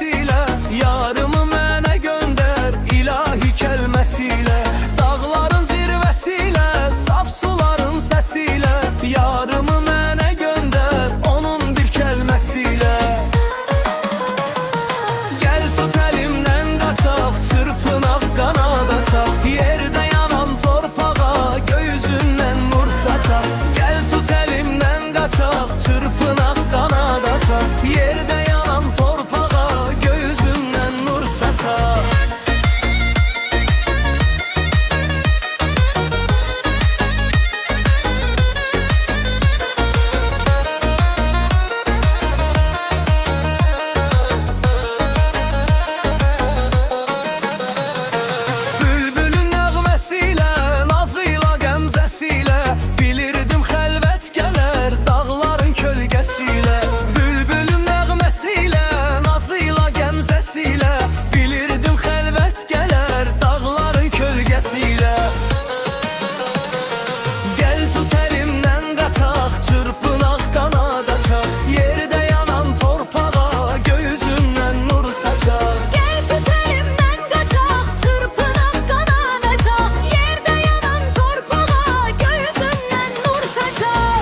zirvəsilə, yarımı mənə göndər ilahi kəlməsilə. Dağların zirvəsilə, saf suların səsilə, yarımı mənə göndər onun bir kəlməsilə. Gəl tut əlimdən qaçaq, çırpınaq qanad açaq, yerdə yanan torpağa göy-üzündən nur saçaq. Gəl tut əlimdən qaçaq, çırpınaq qanad açaq, yerdə yanan torpağa göy-üzündən nur saçaq. Bülbülün nəğməsilə, nazıyla, qəmzəsilə, bilirdim xəlvət gələr dağların kölgəsilə. Bülbülün nəğməsilə, nazıyla, qəmzəsilə, bilirdim xəlvət gələr dağların kölgəsilə. Gəl tut əlimdən qaçaq, çırpınaq qanad açaq, yerdə yanan torpağa göy-üzündən nur saçaq. Gəl tut əlimdən qaçaq, çırpınaq qanad açaq, yerdə yanan torpağa göy-üzündən nur saçaq.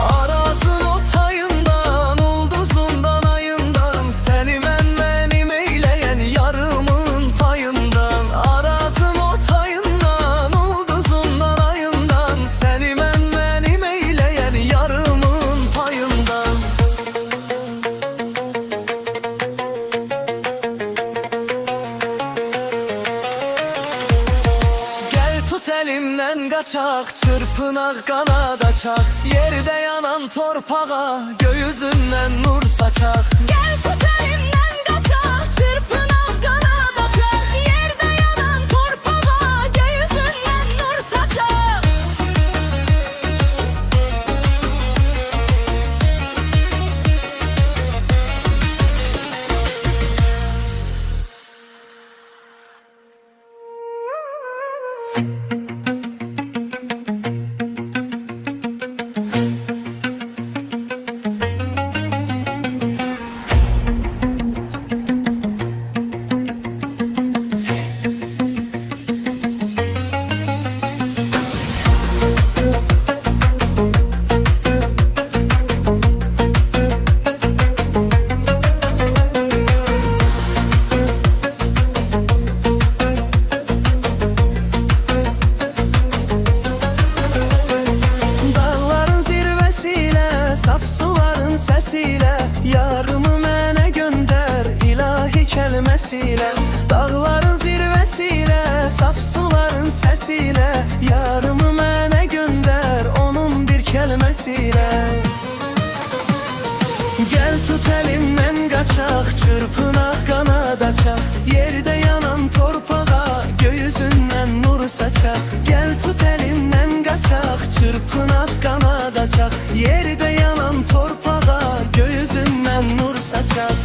Arazın o tayından, ulduzundan, ayından, səni mənim eyləyən yarımın payından. Arazın o tayından, ulduzundan, ayından, səni mənim eyləyən yarımın payından. Gəl tut əlimdən qaçaq, çırpınaq qanad açaq, yerdə yanan torpağa göy-üzündən nur saçaq. Gəl tut əlimdən qaçaq, çırpınaq qanad açaq, yerdə yanan torpağa göy-üzündən nur saçaq. Dağların zirvəsilə, saf suların səsilə, yarımı mənə göndər ilahi kəlməsilə. Dağların zirvəsilə, saf suların səsilə, yarımı mənə göndər onun bir kəlməsilə. Gəl tut əlimdən qaçaq, çırpınaq qanad açaq, yerdə yanan torpağa göy-üzündən nur saçaq. Gəl tut əlimdən qaçaq, çırpınaq qanad açaq, yerdə yanan torpağa göy-üzündən nur saçaq.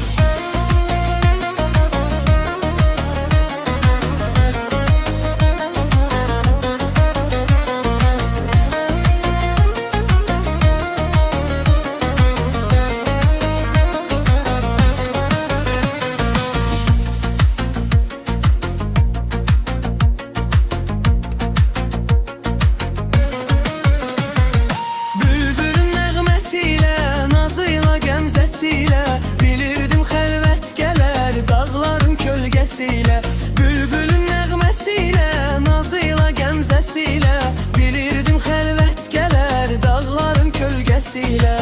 Bülbülün nəğməsilə, nazıyla, qəmzəsilə, bilirdim xəlvət gələr dağların kölgəsilə. Bülbülün nəğməsilə, nazıyla, qəmzəsilə, bilirdim xəlvət gələr dağların kölgəsilə.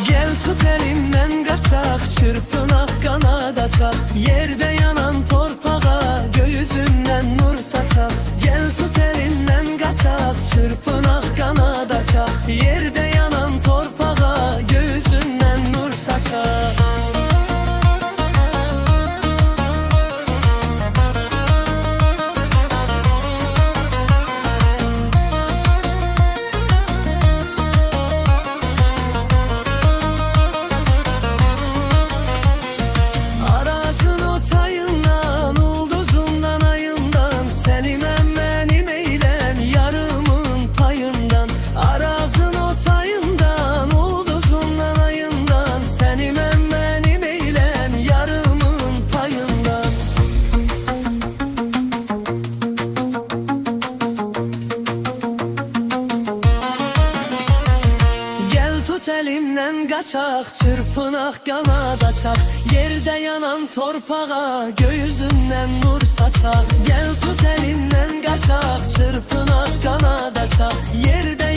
Gəl tut əlimdən qaçaq, çırpınaq qanad açaq, yerdə yanan torpağa göy-üzündən nur saçaq. Gəl tut əlimdən qaçaq, çırpınaq qanad açaq, yerdə yanan torpağa göy-üzündən nur saçaq. çırpınak kanat açak. Yerde yanan torpağa göğsünden nur saçak. Gel tut elimden kaçak, çırpınak kanat açak. Yerde